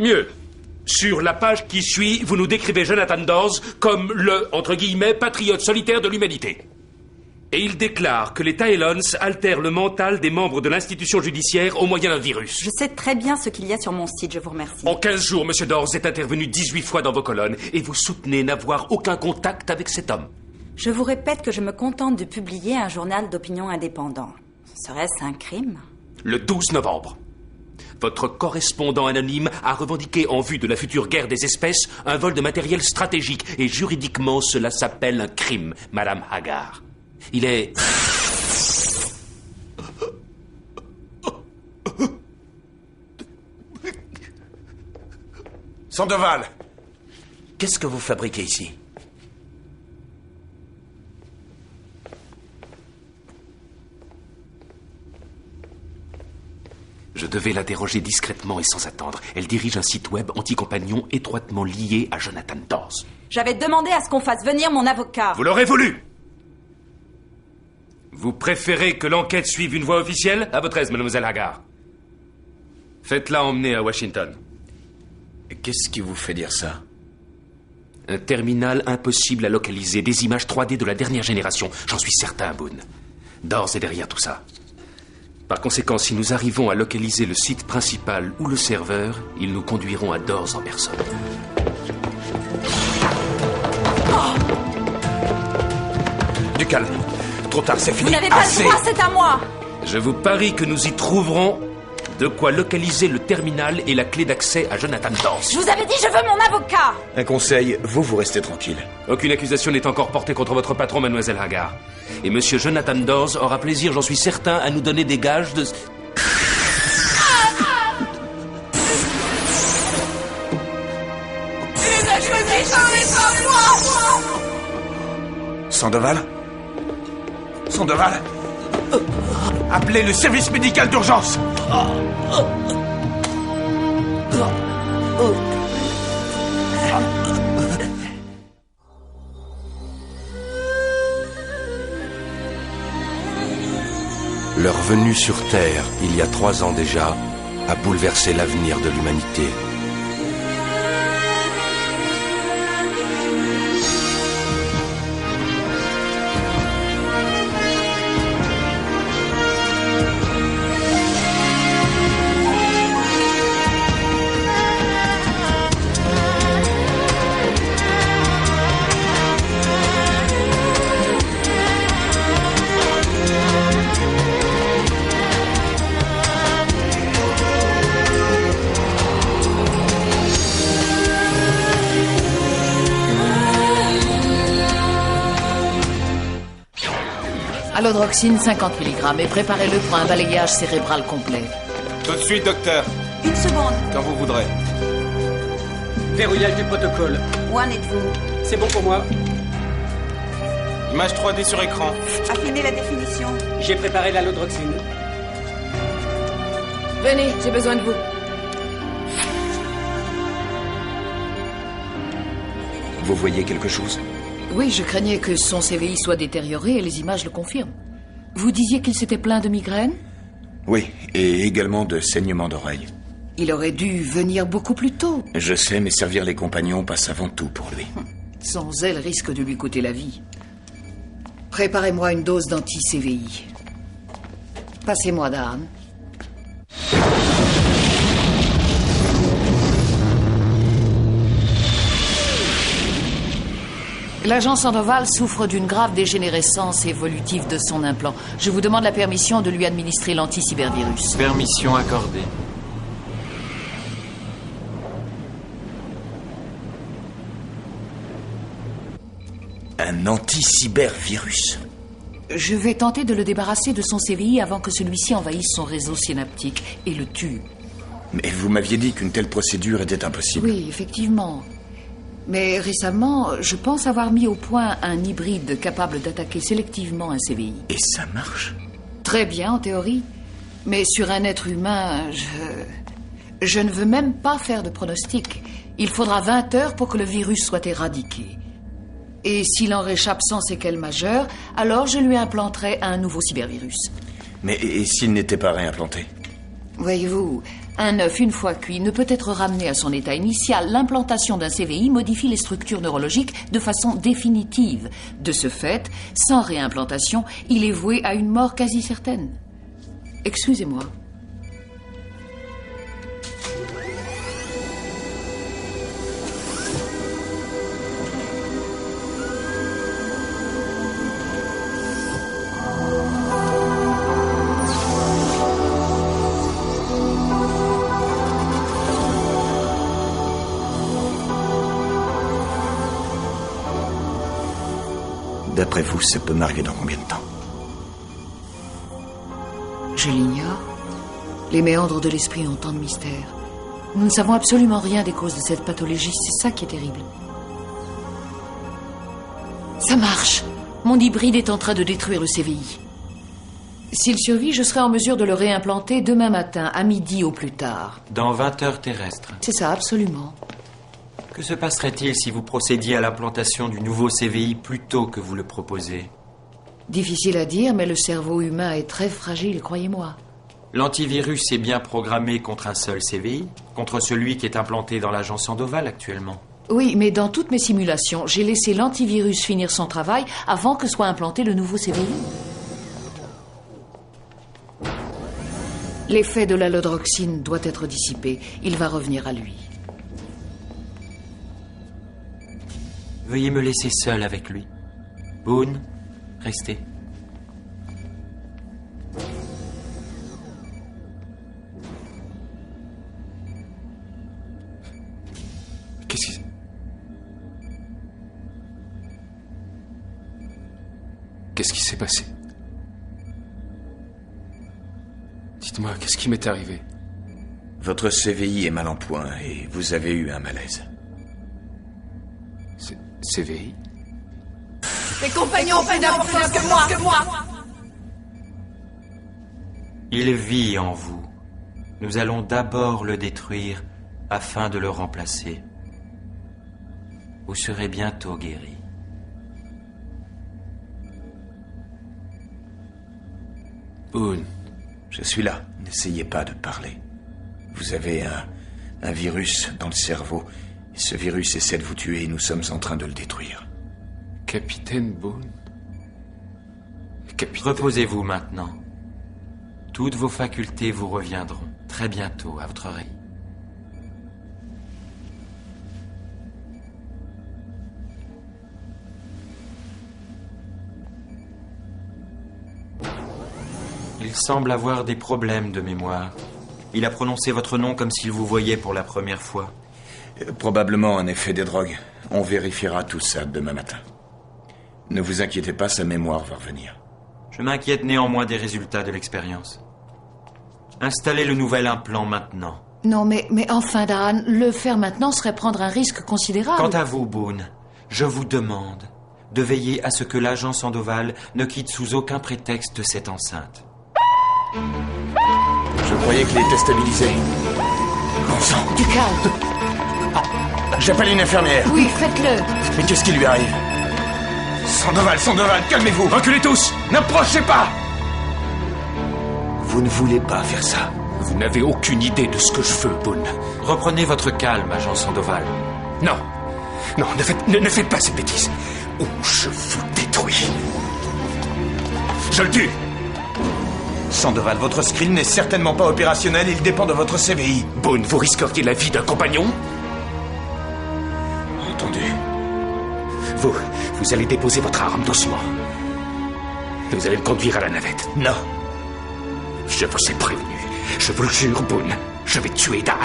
Mieux. Sur la page qui suit, vous nous décrivez Jonathan Dawes comme le, entre guillemets, patriote solitaire de l'humanité. Et il déclare que les Taelons altèrent le mental des membres de l'institution judiciaire au moyen d'un virus. Je sais très bien ce qu'il y a sur mon site, je vous remercie. En 15 jours, M. Dawes est intervenu 18 fois dans vos colonnes et vous soutenez n'avoir aucun contact avec cet homme. Je vous répète que je me contente de publier un journal d'opinion indépendant. Serait-ce un crime? Le 12 novembre. Votre correspondant anonyme a revendiqué en vue de la future guerre des espèces un vol de matériel stratégique. Et juridiquement, cela s'appelle un crime, Madame Haggard. Il est... Sandoval! Qu'est-ce que vous fabriquez ici? Je devais l'interroger discrètement et sans attendre. Elle dirige un site web anti-compagnon étroitement lié à Jonathan Dawes. J'avais demandé à ce qu'on fasse venir mon avocat. Vous l'aurez voulu! Vous préférez que l'enquête suive une voie officielle? À votre aise, mademoiselle Haggard. Faites-la emmener à Washington. Qu'est-ce qui vous fait dire ça? Un terminal impossible à localiser, des images 3D de la dernière génération. J'en suis certain, Boone. Dawes est derrière tout ça. Par conséquent, si nous arrivons à localiser le site principal ou le serveur, ils nous conduiront à Dawes en personne. Oh! Du calme. Trop tard, c'est fini. Vous n'avez pas le droit, c'est à moi. Je vous parie que nous y trouverons de quoi localiser le terminal et la clé d'accès à Jonathan Dawes. Je vous avais dit, je veux mon avocat. Un conseil, vous restez tranquille. Aucune accusation n'est encore portée contre votre patron, mademoiselle Haggard. Et monsieur Jonathan Dawes aura plaisir, j'en suis certain, à nous donner des gages de... Tu les as choisis, j'en ai pas moi. Sandoval? Sandoval? Appelez le service médical d'urgence. Leur venue sur Terre, il y a 3 ans déjà, a bouleversé l'avenir de l'humanité. Allodroxine 50 mg et préparez-le pour un balayage cérébral complet. Tout de suite, docteur. Une seconde. Quand vous voudrez. Verrouillage du protocole. Où en êtes-vous? C'est bon pour moi. Image 3D sur écran. Affinez la définition. J'ai préparé l'allodroxine. Venez, j'ai besoin de vous. Vous voyez quelque chose? Oui, je craignais que son CVI soit détérioré et les images le confirment. Vous disiez qu'il s'était plaint de migraine? Oui, et également de saignement d'oreille. Il aurait dû venir beaucoup plus tôt. Je sais, mais servir les compagnons passe avant tout pour lui. Sans elle, risque de lui coûter la vie. Préparez-moi une dose d'anti-CVI. Passez-moi, Dan. L'agent Sandoval souffre d'une grave dégénérescence évolutive de son implant. Je vous demande la permission de lui administrer l'anti-cybervirus. Permission accordée. Un anti-cybervirus? Je vais tenter de le débarrasser de son CVI avant que celui-ci envahisse son réseau synaptique et le tue. Mais vous m'aviez dit qu'une telle procédure était impossible. Oui, effectivement. Mais récemment, je pense avoir mis au point un hybride capable d'attaquer sélectivement un CVI. Et ça marche? Très bien, en théorie. Mais sur un être humain, je ne veux même pas faire de pronostic. Il faudra 20 heures pour que le virus soit éradiqué. Et s'il en réchappe sans séquelles majeures, alors je lui implanterai un nouveau cybervirus. Mais et s'il n'était pas réimplanté? Voyez-vous, Un œuf, une fois cuit, ne peut être ramené à son état initial. L'implantation d'un CVI modifie les structures neurologiques de façon définitive. De ce fait, sans réimplantation, il est voué à une mort quasi certaine. Excusez-moi. D'après vous, ça peut m'arriver dans combien de temps? Je l'ignore. Les méandres de l'esprit ont tant de mystères. Nous ne savons absolument rien des causes de cette pathologie. C'est ça qui est terrible. Ça marche. Mon hybride est en train de détruire le CVI. S'il survit, je serai en mesure de le réimplanter demain matin, à midi au plus tard. Dans 20 heures terrestres. C'est ça, absolument. Que se passerait-il si vous procédiez à l'implantation du nouveau CVI plus tôt que vous le proposez? Difficile à dire, mais le cerveau humain est très fragile, croyez-moi. L'antivirus est bien programmé contre un seul CVI, contre celui qui est implanté dans l'agent Sandoval actuellement. Oui, mais dans toutes mes simulations, j'ai laissé l'antivirus finir son travail avant que soit implanté le nouveau CVI. L'effet de la lodroxine doit être dissipé. Il va revenir à lui. Veuillez me laisser seul avec lui. Boone, restez. Qu'est-ce qui s'est passé? Dites-moi, qu'est-ce qui m'est arrivé? Votre CVI est mal en point et vous avez eu un malaise. CVI? Mes compagnons ont plus d'importance que moi. Il vit en vous. Nous allons d'abord le détruire afin de le remplacer. Vous serez bientôt guéri. Boone. Je suis là. N'essayez pas de parler. Vous avez un virus dans le cerveau. Et ce virus essaie de vous tuer et nous sommes en train de le détruire. Capitaine Boone. Capitaine... Reposez-vous maintenant. Toutes vos facultés vous reviendront très bientôt à votre réveil. Il semble avoir des problèmes de mémoire. Il a prononcé votre nom comme s'il vous voyait pour la première fois. Probablement un effet des drogues. On vérifiera tout ça demain matin. Ne vous inquiétez pas, sa mémoire va revenir. Je m'inquiète néanmoins des résultats de l'expérience. Installez le nouvel implant maintenant. Non, mais enfin, Dan, le faire maintenant serait prendre un risque considérable. Quant à vous, Boone, je vous demande de veiller à ce que l'agent Sandoval ne quitte sous aucun prétexte cette enceinte. Je croyais qu'il était stabilisé. Bon sang. Du calme. J'appelle une infirmière. Oui, faites-le. Mais qu'est-ce qui lui arrive? Sandoval, calmez-vous. Reculez tous! N'approchez pas. Vous ne voulez pas faire ça. Vous n'avez aucune idée de ce que je veux, Boone. Reprenez votre calme, agent Sandoval. Non, ne faites pas ces bêtises. Ou je vous détruis. Je le tue. Sandoval, votre screen n'est certainement pas opérationnel. Il dépend de votre CVI. Boone, vous risqueriez la vie d'un compagnon? Entendu. Vous allez déposer votre arme doucement. Vous allez me conduire à la navette. Non. Je vous ai prévenu. Je vous le jure, Boone. Je vais tuer Dan.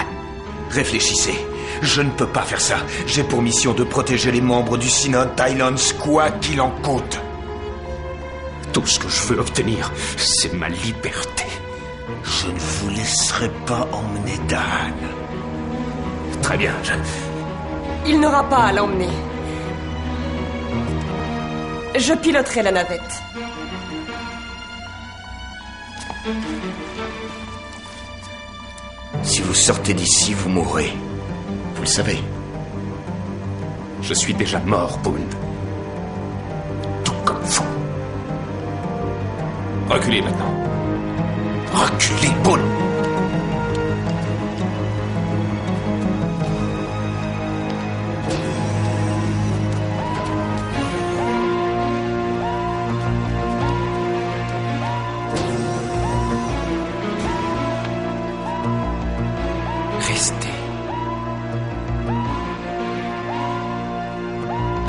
Réfléchissez. Je ne peux pas faire ça. J'ai pour mission de protéger les membres du synode Tylones, quoi qu'il en coûte. Tout ce que je veux obtenir, c'est ma liberté. Je ne vous laisserai pas emmener Dan. Très bien, Il n'aura pas à l'emmener. Je piloterai la navette. Si vous sortez d'ici, vous mourrez. Vous le savez. Je suis déjà mort, Boone. Tout comme vous. Reculez maintenant. Reculez, Boone. détester.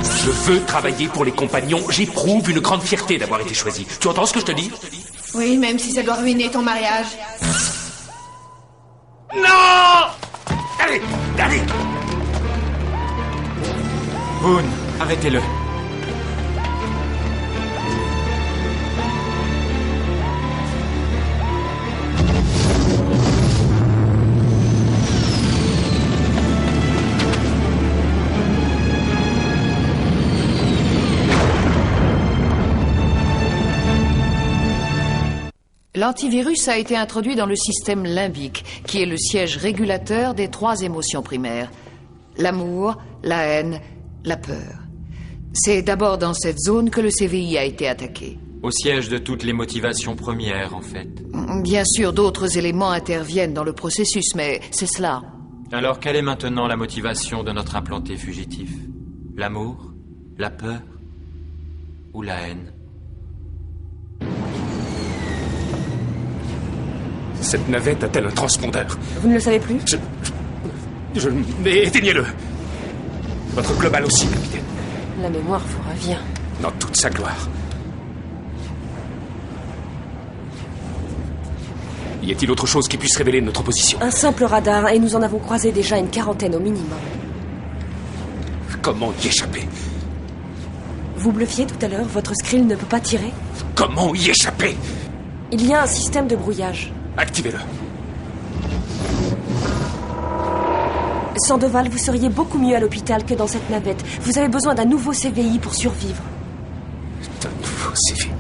Je veux travailler pour les compagnons. J'éprouve une grande fierté d'avoir été choisi. Tu entends ce que je te dis? Oui, même si ça doit ruiner ton mariage. Non! Allez, allez! Boone, arrêtez-le. L'antivirus a été introduit dans le système limbique, qui est le siège régulateur des 3 émotions primaires. L'amour, la haine, la peur. C'est d'abord dans cette zone que le CVI a été attaqué. Au siège de toutes les motivations premières, en fait. Bien sûr, d'autres éléments interviennent dans le processus, mais c'est cela. Alors, quelle est maintenant la motivation de notre implanté fugitif? L'amour? La peur? Ou la haine? Cette navette a-t-elle un transpondeur? Vous ne le savez plus? Mais éteignez-le! Votre global aussi, capitaine. La mémoire vous revient. Dans toute sa gloire. Y a-t-il autre chose qui puisse révéler notre position? Un simple radar, et nous en avons croisé déjà une 40aine au minimum. Comment y échapper? Vous bluffiez tout à l'heure, votre skrill ne peut pas tirer? Comment y échapper? Il y a un système de brouillage. Activez-le. Sandoval, vous seriez beaucoup mieux à l'hôpital que dans cette navette. Vous avez besoin d'un nouveau CVI pour survivre. Un nouveau CVI.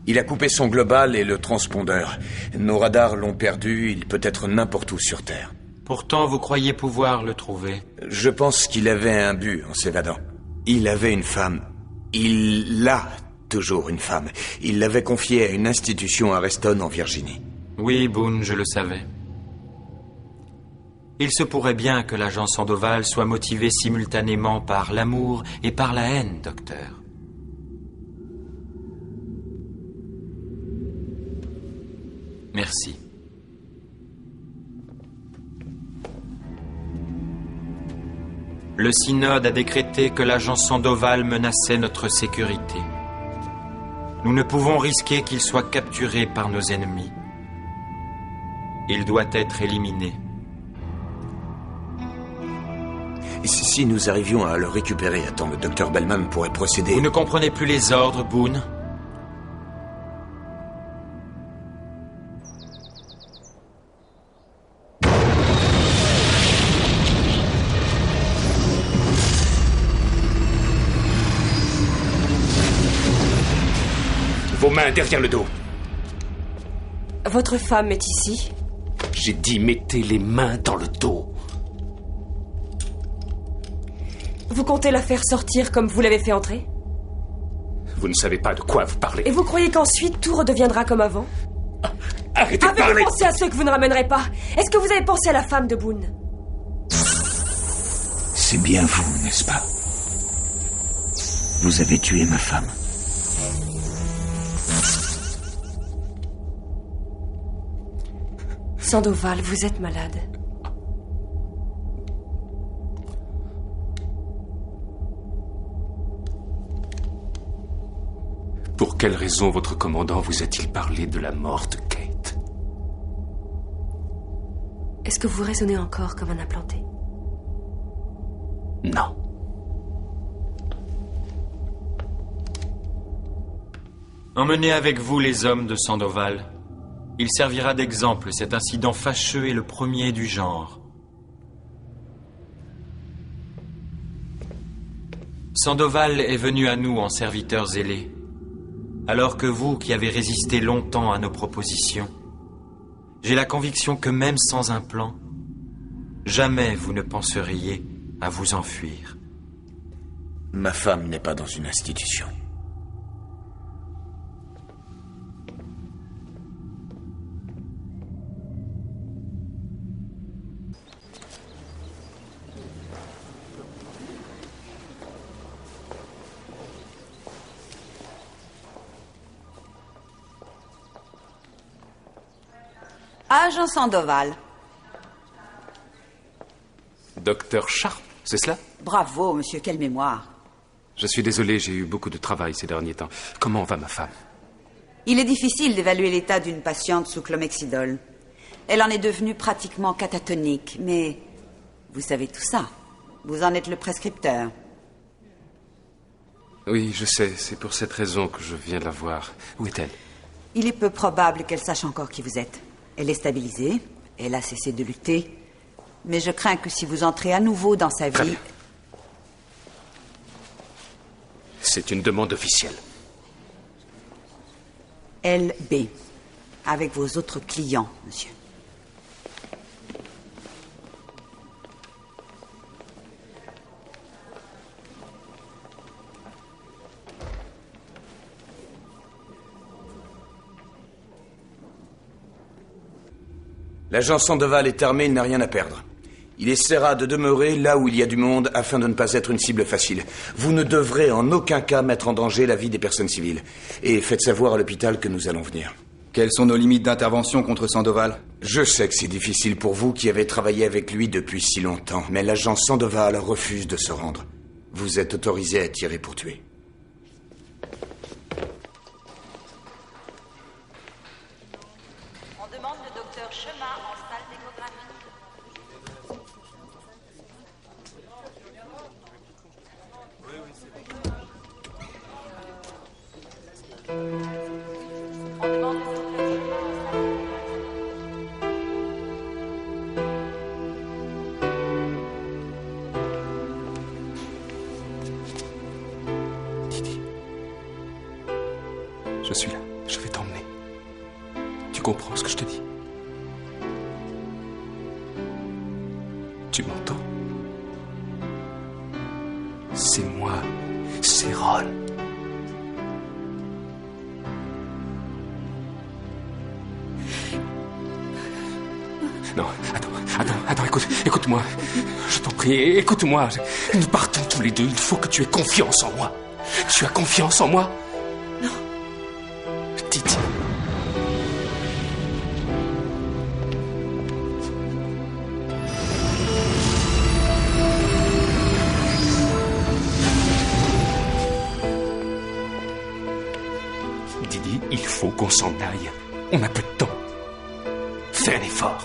Il a coupé son global et le transpondeur. Nos radars l'ont perdu, il peut être n'importe où sur Terre. Pourtant, vous croyez pouvoir le trouver. Je pense qu'il avait un but en s'évadant. Il avait une femme. Il a toujours une femme. Il l'avait confiée à une institution à Reston, en Virginie. Oui, Boone, je le savais. Il se pourrait bien que l'agent Sandoval soit motivé simultanément par l'amour et par la haine, docteur. Merci. Le synode a décrété que l'agent Sandoval menaçait notre sécurité. Nous ne pouvons risquer qu'il soit capturé par nos ennemis. Il doit être éliminé. Et si nous arrivions à le récupérer, attends, le docteur Bellman pourrait procéder... Vous ne comprenez plus les ordres, Boone? Vos mains derrière le dos. Votre femme est ici? J'ai dit mettez les mains dans le dos. Vous comptez la faire sortir comme vous l'avez fait entrer? Vous ne savez pas de quoi vous parlez. Et vous croyez qu'ensuite tout redeviendra comme avant? Arrêtez de parler! Avez-vous pensé à ceux que vous ne ramènerez pas? Est-ce que vous avez pensé à la femme de Boone? C'est bien vous, n'est-ce pas? Vous avez tué ma femme. Sandoval, vous êtes malade. Pour quelle raison votre commandant vous a-t-il parlé de la mort de Kate? Est-ce que vous raisonnez encore comme un implanté? Non. Emmenez avec vous les hommes de Sandoval. Il servira d'exemple. Cet incident fâcheux est le premier du genre. Sandoval est venu à nous en serviteur zélé, alors que vous, qui avez résisté longtemps à nos propositions, j'ai la conviction que même sans un plan, jamais vous ne penseriez à vous enfuir. Ma femme n'est pas dans une institution. Agent Sandoval. Docteur Sharp, c'est cela? Bravo, monsieur, quelle mémoire. Je suis désolé, j'ai eu beaucoup de travail ces derniers temps. Comment va ma femme? Il est difficile d'évaluer l'état d'une patiente sous clomexidol. Elle en est devenue pratiquement catatonique, mais vous savez tout ça. Vous en êtes le prescripteur. Oui, je sais, c'est pour cette raison que je viens de la voir. Où est-elle? Il est peu probable qu'elle sache encore qui vous êtes. Elle est stabilisée, elle a cessé de lutter, mais je crains que si vous entrez à nouveau dans sa Très vie... bien. C'est une demande officielle. LB, avec vos autres clients, monsieur. L'agent Sandoval est armé, il n'a rien à perdre. Il essaiera de demeurer là où il y a du monde afin de ne pas être une cible facile. Vous ne devrez en aucun cas mettre en danger la vie des personnes civiles. Et faites savoir à l'hôpital que nous allons venir. Quelles sont nos limites d'intervention contre Sandoval? Je sais que c'est difficile pour vous qui avez travaillé avec lui depuis si longtemps, mais l'agent Sandoval refuse de se rendre. Vous êtes autorisé à tirer pour tuer. On demande le docteur Chemin en salle d'échographie. On demande le docteur Chemin en salle Didi, je suis là, je vais t'emmener. Tu comprends ce que je te dis? Tu m'entends? C'est moi, c'est Ron. Non, attends, écoute-moi. Je t'en prie, écoute-moi. Nous partons tous les deux, il faut que tu aies confiance en moi. Tu as confiance en moi? Non. Didi. Didi, il faut qu'on s'en aille. On a peu de temps. Fais un effort.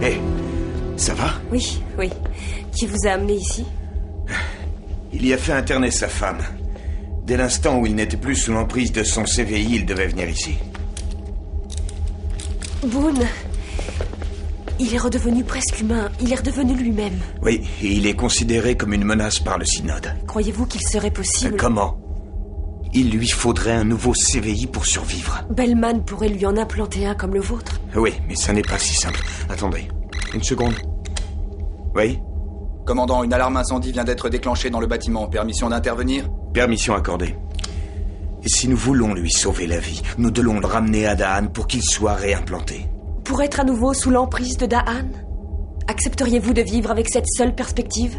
Hé, ça va? Oui. Qui vous a amené ici? Il y a fait interner sa femme. Dès l'instant où il n'était plus sous l'emprise de son CVI, il devait venir ici. Boone, il est redevenu presque humain. Il est redevenu lui-même. Oui, et il est considéré comme une menace par le synode. Croyez-vous qu'il serait possible... Comment? Il lui faudrait un nouveau CVI pour survivre. Bellman pourrait lui en implanter un comme le vôtre. Oui, mais ça n'est pas si simple. Attendez, une seconde. Oui? Commandant, une alarme incendie vient d'être déclenchée dans le bâtiment. Permission d'intervenir? Permission accordée. Et si nous voulons lui sauver la vie, nous devons le ramener à Daan pour qu'il soit réimplanté. Pour être à nouveau sous l'emprise de Daan? Accepteriez-vous de vivre avec cette seule perspective?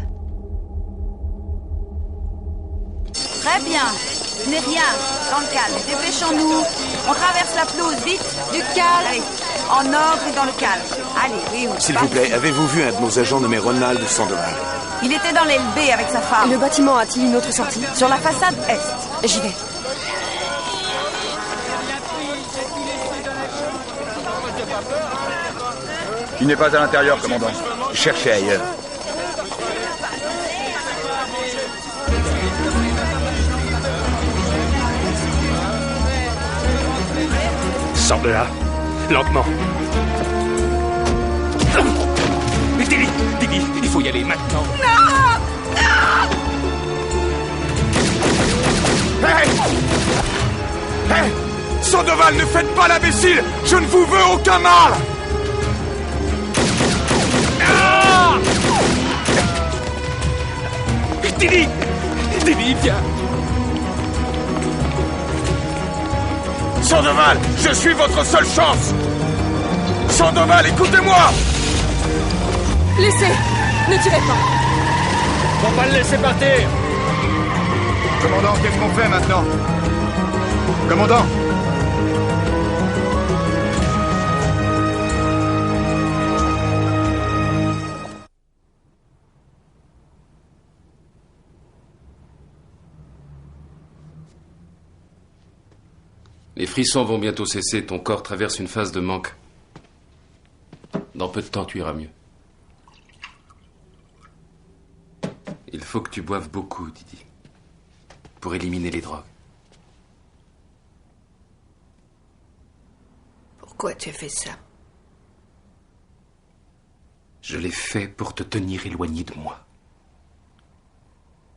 Très bien. Ce n'est rien. Dans le calme. Dépêchons-nous. On traverse la pelouse. Vite. Du calme. Allez. En ordre et dans le calme. Allez, oui. S'il vous plaît, avez-vous vu un de nos agents nommé Ronald Sandoval? Il était dans l'LB avec sa femme. Le bâtiment a-t-il une autre sortie? Sur la façade est. J'y vais. Il n'est pas à l'intérieur, commandant. Cherchez ailleurs. Sors de là, lentement. Mais Didi, il faut y aller maintenant. Hé! Sandoval, ne faites pas l'imbécile! Je ne vous veux aucun mal! Didi, viens. Sandoval, je suis votre seule chance! Sandoval, écoutez-moi! Laissez! Ne tirez pas! Faut pas le laisser partir! Commandant, qu'est-ce qu'on fait maintenant? Commandant! Les frissons vont bientôt cesser. Ton corps traverse une phase de manque. Dans peu de temps, tu iras mieux. Il faut que tu boives beaucoup, Didi, pour éliminer les drogues. Pourquoi tu as fait ça? Je l'ai fait pour te tenir éloigné de moi.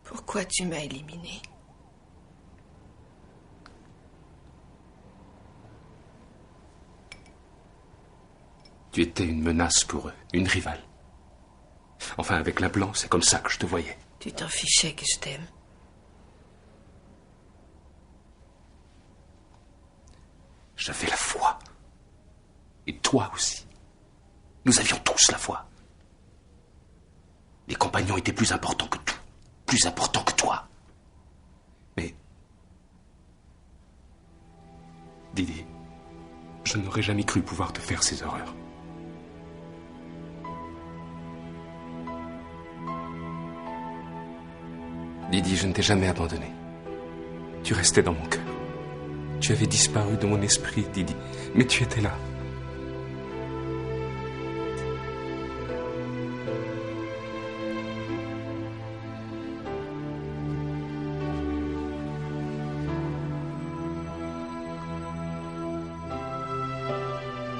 Pourquoi tu m'as éliminé? Tu étais une menace pour eux, une rivale. Enfin, avec l'implant, c'est comme ça que je te voyais. Tu t'en fichais que je t'aime. J'avais la foi. Et toi aussi. Nous avions tous la foi. Les compagnons étaient plus importants que tout. Plus importants que toi. Mais... Didi, je n'aurais jamais cru pouvoir te faire ces horreurs. Didi, je ne t'ai jamais abandonné. Tu restais dans mon cœur. Tu avais disparu de mon esprit, Didi, mais tu étais là.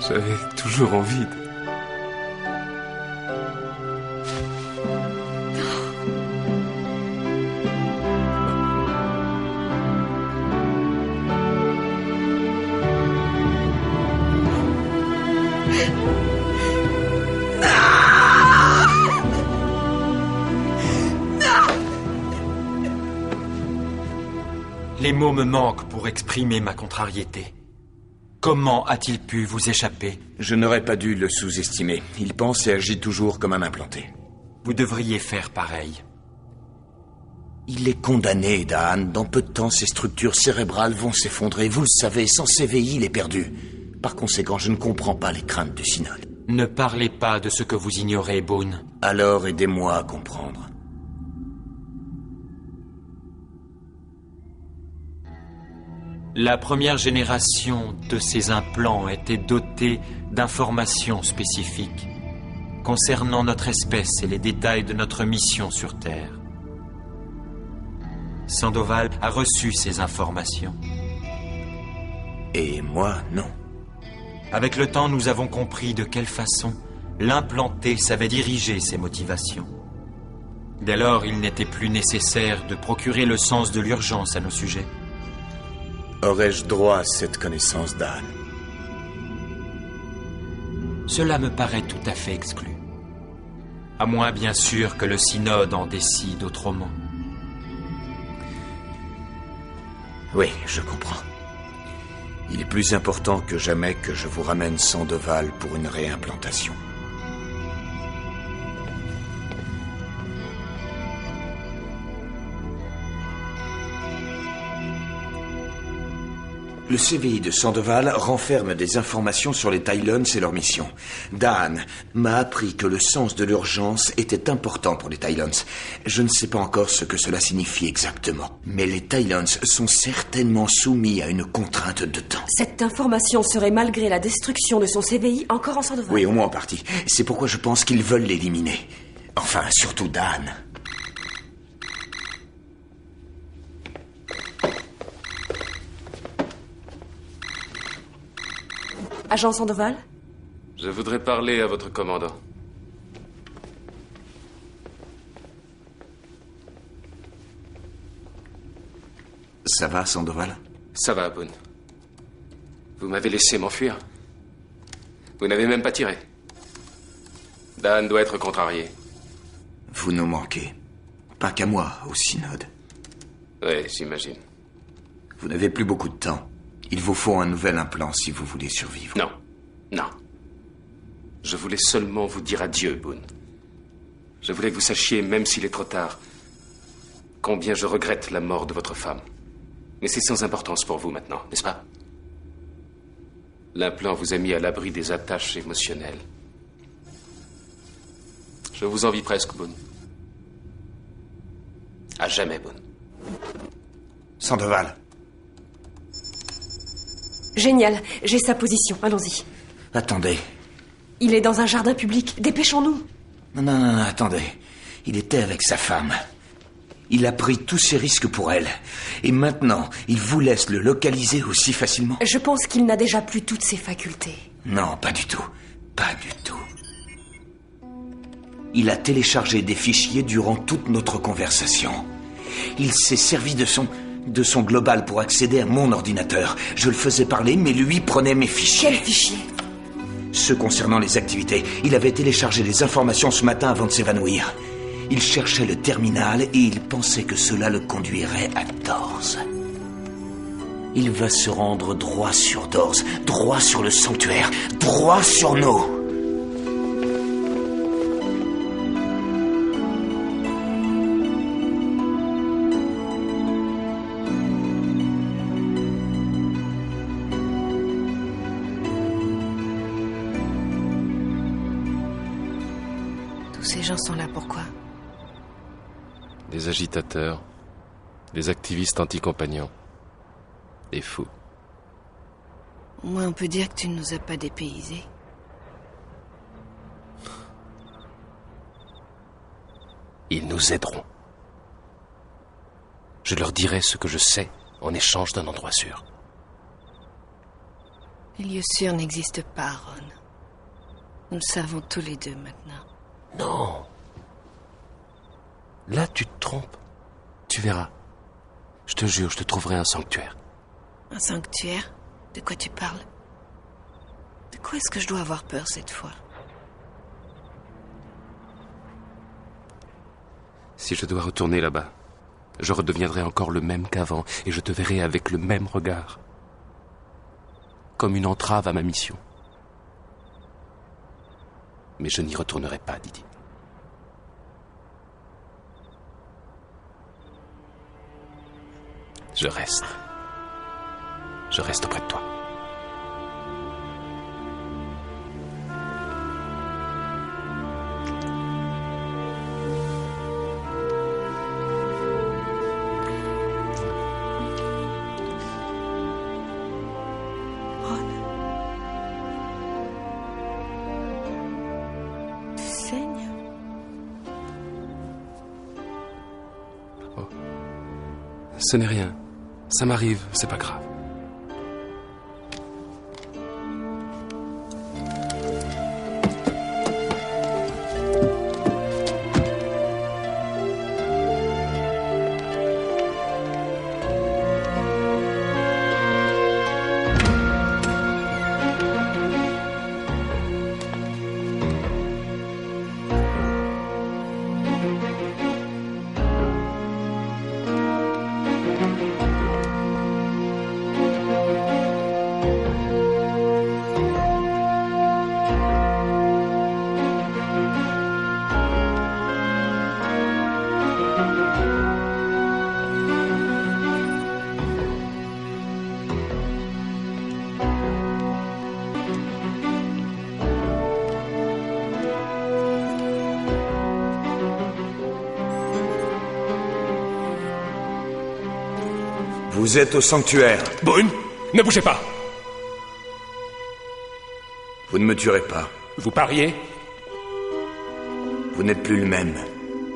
J'avais toujours envie de... Les mots me manquent pour exprimer ma contrariété. Comment a-t-il pu vous échapper? Je n'aurais pas dû le sous-estimer. Il pense et agit toujours comme un implanté. Vous devriez faire pareil. Il est condamné, Dan. Dans peu de temps, ses structures cérébrales vont s'effondrer. Vous le savez, sans CVI, il est perdu. Par conséquent, je ne comprends pas les craintes du synode. Ne parlez pas de ce que vous ignorez, Boone. Alors, aidez-moi à comprendre. La première génération de ces implants était dotée d'informations spécifiques concernant notre espèce et les détails de notre mission sur Terre. Sandoval a reçu ces informations. Et moi, non. Avec le temps, nous avons compris de quelle façon l'implanté savait diriger ses motivations. Dès lors, il n'était plus nécessaire de procurer le sens de l'urgence à nos sujets. Aurais-je droit à cette connaissance, Dan? Cela me paraît tout à fait exclu. À moins, bien sûr, que le synode en décide autrement. Oui, je comprends. Il est plus important que jamais que je vous ramène Sandoval pour une réimplantation. Le CVI de Sandoval renferme des informations sur les Tylons et leur mission. Dan m'a appris que le sens de l'urgence était important pour les Tylons. Je ne sais pas encore ce que cela signifie exactement. Mais les Tylons sont certainement soumis à une contrainte de temps. Cette information serait, malgré la destruction de son CVI, encore en Sandoval. Oui, au moins en partie. C'est pourquoi je pense qu'ils veulent l'éliminer. Enfin, surtout Dan. Agent Sandoval? Je voudrais parler à votre commandant. Ça va, Sandoval? Ça va, Boone. Vous m'avez laissé m'enfuir. Vous n'avez même pas tiré. Dan doit être contrarié. Vous nous manquez. Pas qu'à moi, au synode. Oui, j'imagine. Vous n'avez plus beaucoup de temps. Il vous faut un nouvel implant si vous voulez survivre. Non. Non. Je voulais seulement vous dire adieu, Boone. Je voulais que vous sachiez, même s'il est trop tard, combien je regrette la mort de votre femme. Mais c'est sans importance pour vous maintenant, n'est-ce pas? L'implant vous a mis à l'abri des attaches émotionnelles. Je vous envie presque, Boone. À jamais, Boone. Sandoval. Génial, j'ai sa position, allons-y. Attendez. Il est dans un jardin public, dépêchons-nous. Non, attendez. Il était avec sa femme. Il a pris tous ses risques pour elle. Et maintenant, il vous laisse le localiser aussi facilement? Je pense qu'il n'a déjà plus toutes ses facultés. Non, pas du tout. Pas du tout. Il a téléchargé des fichiers durant toute notre conversation. Il s'est servi de son global pour accéder à mon ordinateur. Je le faisais parler, mais lui prenait mes fichiers. Quels fichiers? Ceux concernant les activités. Il avait téléchargé les informations ce matin avant de s'évanouir. Il cherchait le terminal et il pensait que cela le conduirait à Dors. Il va se rendre droit sur Dors, droit sur le sanctuaire, droit sur nous. Ces gens sont là pourquoi? Des agitateurs, des activistes anti-compagnons, des fous. Au moins on peut dire que tu ne nous as pas dépaysés. Ils nous aideront. Je leur dirai ce que je sais en échange d'un endroit sûr. Les lieux sûrs n'existent pas, Ron. Nous le savons tous les deux maintenant. Non. Là, tu te trompes. Tu verras. Je te jure, je te trouverai un sanctuaire. Un sanctuaire? De quoi tu parles? De quoi est-ce que je dois avoir peur cette fois? Si je dois retourner là-bas, je redeviendrai encore le même qu'avant et je te verrai avec le même regard. Comme une entrave à ma mission. Mais je n'y retournerai pas, Didi. Je reste. Je reste auprès de toi. Ce n'est rien. Ça m'arrive, c'est pas grave. Vous êtes au sanctuaire. Boone, ne bougez pas. Vous ne me tuerez pas. Vous pariez? Vous n'êtes plus le même.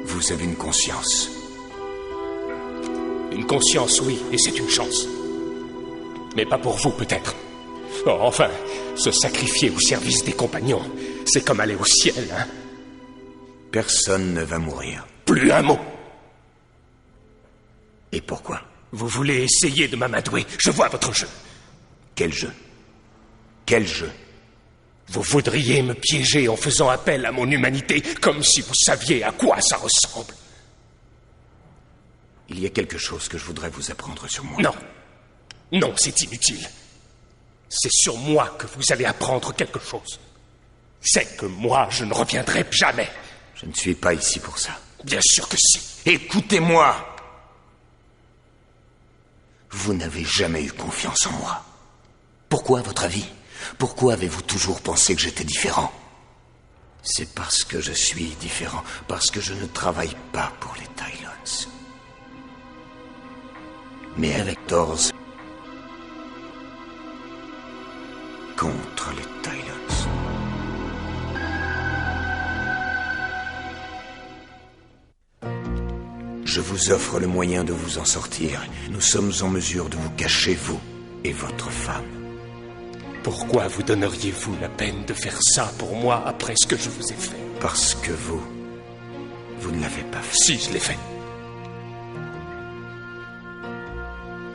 Vous avez une conscience. Une conscience, oui, et c'est une chance. Mais pas pour vous, peut-être. Oh, enfin, se sacrifier au service des compagnons, c'est comme aller au ciel, hein? Personne ne va mourir. Plus un mot. Et pourquoi? Vous voulez essayer de m'amadouer. Je vois votre jeu. Quel jeu? Quel jeu? Vous voudriez me piéger en faisant appel à mon humanité, comme si vous saviez à quoi ça ressemble. Il y a quelque chose que je voudrais vous apprendre sur moi. Non. Non, c'est inutile. C'est sur moi que vous allez apprendre quelque chose. C'est que moi, je ne reviendrai jamais. Je ne suis pas ici pour ça. Bien sûr que si. Écoutez-moi. Vous n'avez jamais eu confiance en moi. Pourquoi, à votre avis? Pourquoi avez-vous toujours pensé que j'étais différent? C'est parce que je suis différent, parce que je ne travaille pas pour les Tylons. Mais avec Dorz, contre les Tylons. Je vous offre le moyen de vous en sortir. Nous sommes en mesure de vous cacher, vous et votre femme. Pourquoi vous donneriez-vous la peine de faire ça pour moi après ce que je vous ai fait? Parce que vous ne l'avez pas fait. Si, je l'ai fait.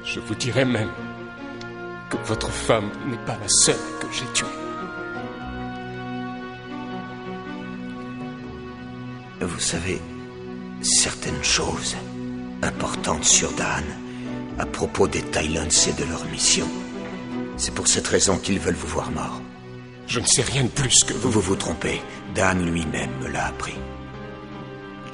Je vous dirais même que votre femme n'est pas la seule que j'ai tuée. Vous savez, certaines choses importantes sur Dan à propos des Tylons et de leur mission. C'est pour cette raison qu'ils veulent vous voir mort. Je ne sais rien de plus que vous. Vous vous trompez. Dan lui-même me l'a appris.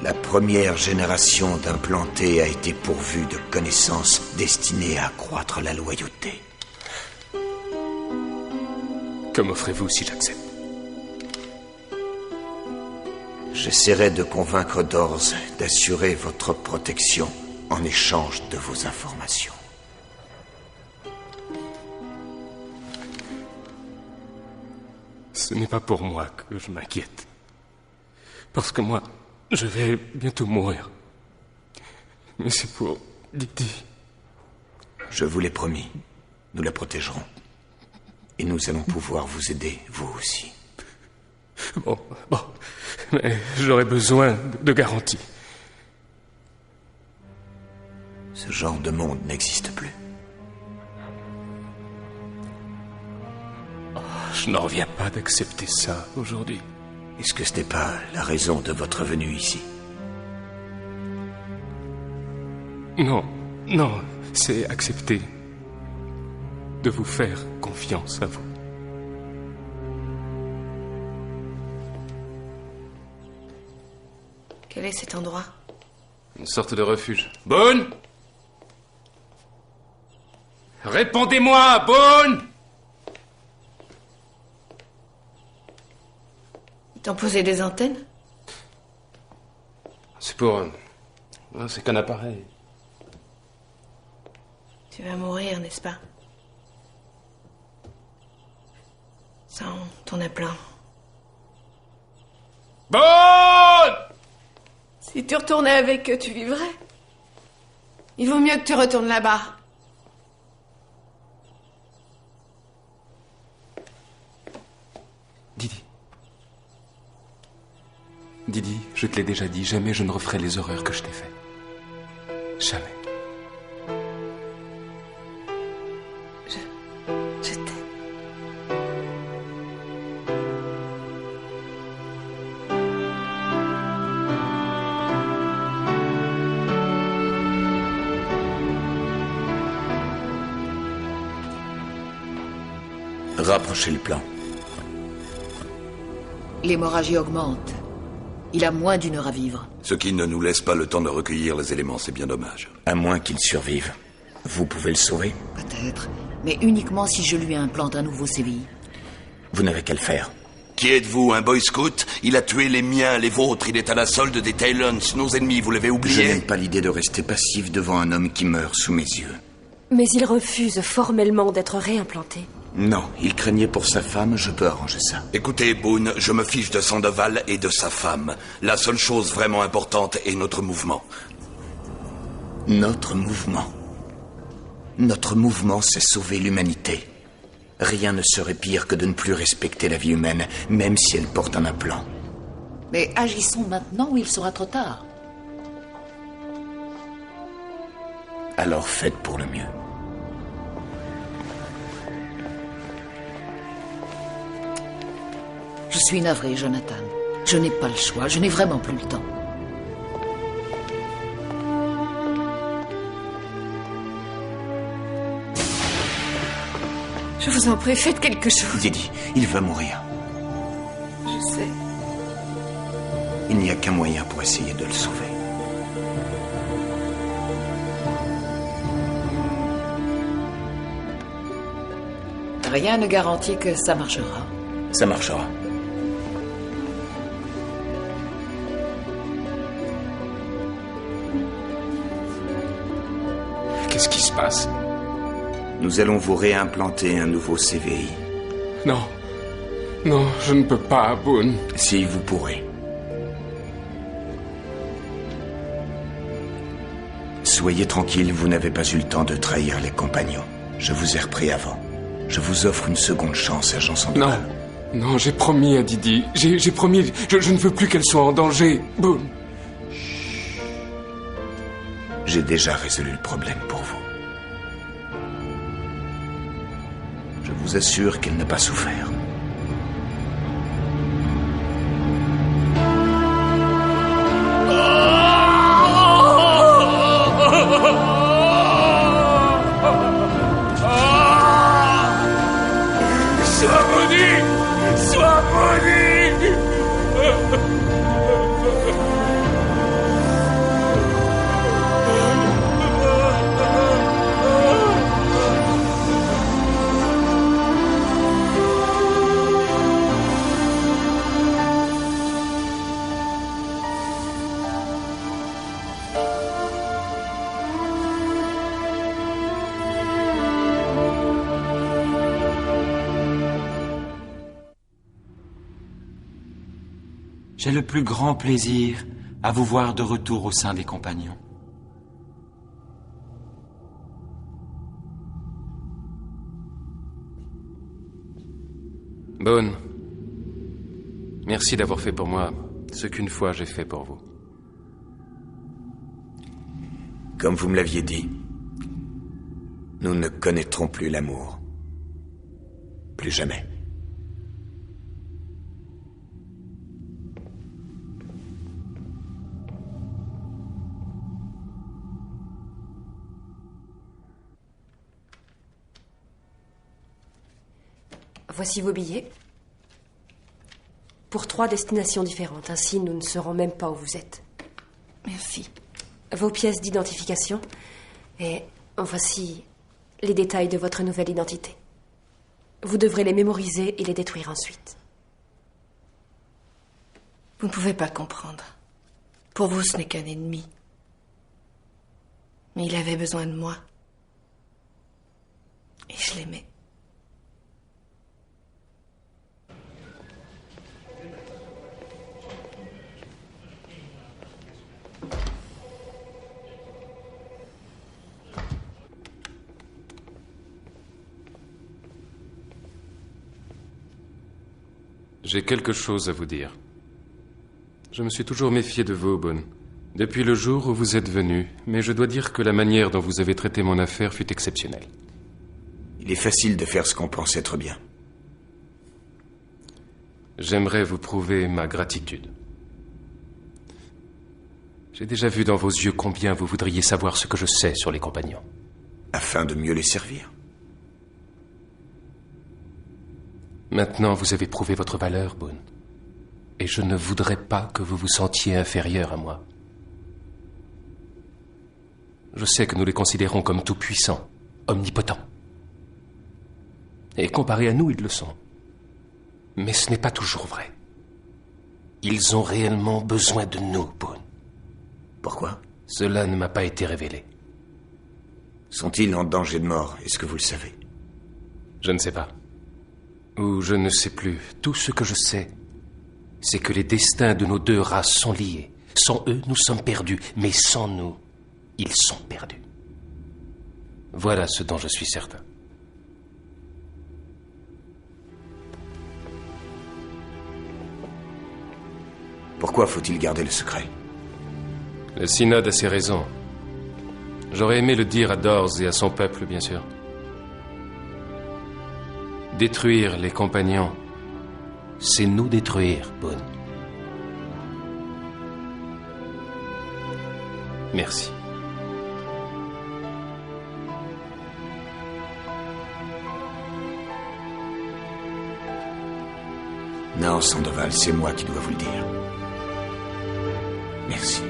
La première génération d'implantés a été pourvue de connaissances destinées à accroître la loyauté. Que m'offrez-vous si j'accepte? J'essaierai de convaincre Dorz d'assurer votre protection en échange de vos informations. Ce n'est pas pour moi que je m'inquiète. Parce que moi, je vais bientôt mourir. Mais c'est pour Didi. Je vous l'ai promis. Nous la protégerons. Et nous allons pouvoir vous aider, vous aussi. Bon. Mais j'aurais besoin de garanties. Ce genre de monde n'existe plus. Je n'en reviens pas d'accepter ça aujourd'hui. Est-ce que ce n'est pas la raison de votre venue ici? Non, c'est accepter de vous faire confiance à vous. Quel est cet endroit? Une sorte de refuge. Boone! Répondez-moi, Boone! Ils t'ont posé des antennes? C'est pour... c'est qu'un appareil. Tu vas mourir, n'est-ce pas? Sans ton implant. Boone! Si tu retournais avec eux, tu vivrais. Il vaut mieux que tu retournes là-bas. Didi, je te l'ai déjà dit, jamais je ne referai les horreurs que je t'ai faites. Jamais. Je t'aime. Rapprochez le plan. L'hémorragie augmente. Il a moins d'une heure à vivre. Ce qui ne nous laisse pas le temps de recueillir les éléments, c'est bien dommage. À moins qu'il survive. Vous pouvez le sauver? Peut-être, mais uniquement si je lui implante un nouveau CVI. Vous n'avez qu'à le faire. Qui êtes-vous, un boy scout? Il a tué les miens, les vôtres, il est à la solde des Tylons, nos ennemis, vous l'avez oublié? Je n'aime pas l'idée de rester passif devant un homme qui meurt sous mes yeux. Mais il refuse formellement d'être réimplanté. Non, il craignait pour sa femme, je peux arranger ça. Écoutez, Boone, je me fiche de Sandoval et de sa femme. La seule chose vraiment importante est notre mouvement. Notre mouvement? Notre mouvement, c'est sauver l'humanité. Rien ne serait pire que de ne plus respecter la vie humaine, même si elle porte un implant. Mais agissons maintenant ou il sera trop tard. Alors faites pour le mieux. Je suis navré, Jonathan. Je n'ai pas le choix, je n'ai vraiment plus le temps. Je vous en prie, faites quelque chose. Didi, il va mourir. Je sais. Il n'y a qu'un moyen pour essayer de le sauver. Rien ne garantit que ça marchera. Ça marchera. Qu'est-ce qui se passe? Nous allons vous réimplanter un nouveau CVI. Non. Non, je ne peux pas, Boone. Si vous pourrez. Soyez tranquille, vous n'avez pas eu le temps de trahir les compagnons. Je vous ai repris avant. Je vous offre une seconde chance, agent Sandoval. Non. Non, j'ai promis à Didi. J'ai promis. Je ne veux plus qu'elle soit en danger. Boone. J'ai déjà résolu le problème pour vous. Je vous assure qu'elle n'a pas souffert. Sois maudit! Sois maudit! J'ai le plus grand plaisir à vous voir de retour au sein des compagnons. Boone, merci d'avoir fait pour moi ce qu'une fois j'ai fait pour vous. Comme vous me l'aviez dit, nous ne connaîtrons plus l'amour. Plus jamais. Voici vos billets. Pour 3 destinations différentes. Ainsi, nous ne saurons même pas où vous êtes. Merci. Vos pièces d'identification. Et voici les détails de votre nouvelle identité. Vous devrez les mémoriser et les détruire ensuite. Vous ne pouvez pas comprendre. Pour vous, ce n'est qu'un ennemi. Mais il avait besoin de moi. Et je l'aimais. J'ai quelque chose à vous dire. Je me suis toujours méfié de vous, Boone, depuis le jour où vous êtes venu, mais je dois dire que la manière dont vous avez traité mon affaire fut exceptionnelle. Il est facile de faire ce qu'on pense être bien. J'aimerais vous prouver ma gratitude. J'ai déjà vu dans vos yeux combien vous voudriez savoir ce que je sais sur les compagnons. Afin de mieux les servir. Maintenant, vous avez prouvé votre valeur, Boone. Et je ne voudrais pas que vous vous sentiez inférieur à moi. Je sais que nous les considérons comme tout-puissants, omnipotents. Et comparés à nous, ils le sont. Mais ce n'est pas toujours vrai. Ils ont réellement besoin de nous, Boone. Pourquoi? Cela ne m'a pas été révélé. Sont-ils en danger de mort? Est-ce que vous le savez? Je ne sais pas. Ou je ne sais plus. Tout ce que je sais, c'est que les destins de nos 2 races sont liés. Sans eux, nous sommes perdus. Mais sans nous, ils sont perdus. Voilà ce dont je suis certain. Pourquoi faut-il garder le secret? Le synode a ses raisons. J'aurais aimé le dire à Dors et à son peuple, bien sûr. Détruire les compagnons, c'est nous détruire, Boone. Merci. Non, Sandoval, c'est moi qui dois vous le dire. Merci.